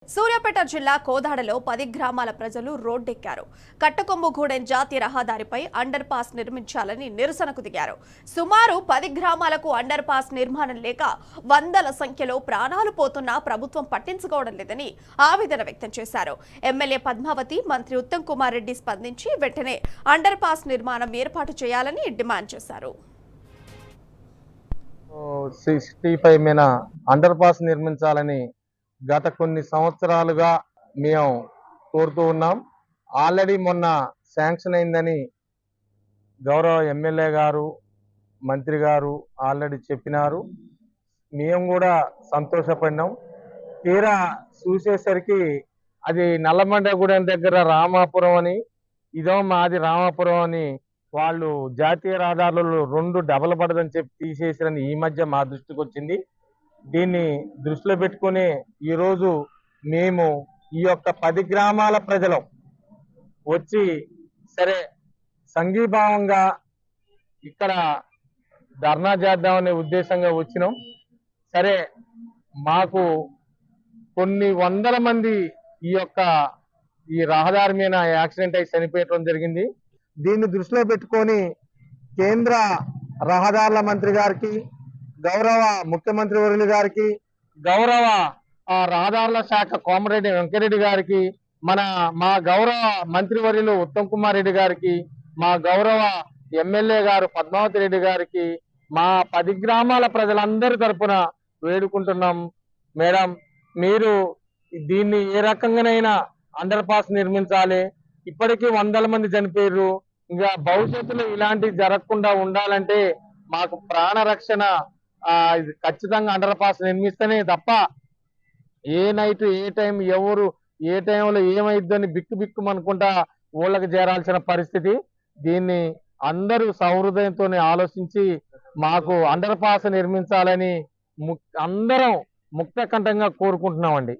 సూర్యాపేట జిల్లా కోదాడలో 10 గ్రామాల ప్రజలు రోడ్డెక్కారు. కట్టకొమ్ముగూడెం జాతీయ రహదారిపై అండర్ పాస్ నిర్మించాలని నిరసనకు దిగారు. సుమారు 10 గ్రామాలకు అండర్ పాస్ నిర్మాణం లేక వందల సంఖ్యలో ప్రాణాలు పోతున్నా ప్రభుత్వం పట్టించుకోవడం లేదని ఆవేదన వ్యక్తం చేశారు. ఎమ్మెల్యే పద్మావతి, మంత్రి ఉత్తమ్ కుమార్ రెడ్డి స్పందించి వెంటనే అండర్ పాస్ నిర్మాణం ఏర్పాటు చేయాలని డిమాండ్ చేశారు. 65 మీన అండర్ పాస్ నిర్మించాలని గత కొన్ని సంవత్సరాలుగా మేము కోరుతూ ఉన్నాం. ఆల్రెడీ మొన్న శాంక్షన్ అయిందని గౌరవ ఎమ్మెల్యే గారు, మంత్రి గారు ఆల్రెడీ చెప్పినారు. మేము కూడా సంతోషపడినాం. తీరా చూసేసరికి అది నల్లమండగూడెం దగ్గర రామాపురం అని, ఇదో మాది రామాపురం అని వాళ్ళు జాతీయ రహదారులు 2 డబల్ పడదని చెప్పి తీసేసిరని ఈ మధ్య మా దృష్టికి వచ్చింది. దీన్ని దృష్టిలో పెట్టుకుని ఈరోజు మేము ఈ యొక్క 10 గ్రామాల ప్రజలు వచ్చి సరే సంఘీభావంగా ఇక్కడ ధర్నా చేద్దామనే ఉద్దేశంగా వచ్చినాం. సరే మాకు కొన్ని వందల మంది ఈ రహదారి మీద యాక్సిడెంట్ అయి చనిపోయడం జరిగింది. దీన్ని దృష్టిలో పెట్టుకొని కేంద్ర రహదారుల మంత్రి గారికి, గౌరవ ముఖ్యమంత్రి వర్యులు గారికి, గౌరవ రహదారుల శాఖ కోమరెడ్డి వెంకరెడ్డి గారికి, మా గౌరవ మంత్రివర్యులు ఉత్తమ్ కుమార్ రెడ్డి గారికి, మా గౌరవ ఎమ్మెల్యే గారు పద్మావతి రెడ్డి గారికి, మా 10 గ్రామాల ప్రజలందరి తరపున వేడుకుంటున్నాం. మేడం, మీరు దీన్ని ఏ రకంగానైనా అండర్ పాస్ నిర్మించాలి. ఇప్పటికీ వందల మంది చనిపోయారు. ఇంకా భవిష్యత్తులో ఇలాంటివి జరగకుండా ఉండాలంటే మాకు ప్రాణ రక్షణ ఖచ్చితంగా అండర్ పాస్ నిర్మిస్తేనే తప్ప ఏ నైట్ ఏ టైం ఎవరు ఏ టైంలో ఏమైద్దని బిక్కు అనుకుంటా ఊళ్ళకి చేరాల్సిన పరిస్థితి. దీన్ని అందరూ సహృదయంతో ఆలోచించి మాకు అండర్ పాస్ నిర్మించాలని అందరం ముక్త కంఠంగా కోరుకుంటున్నామండి.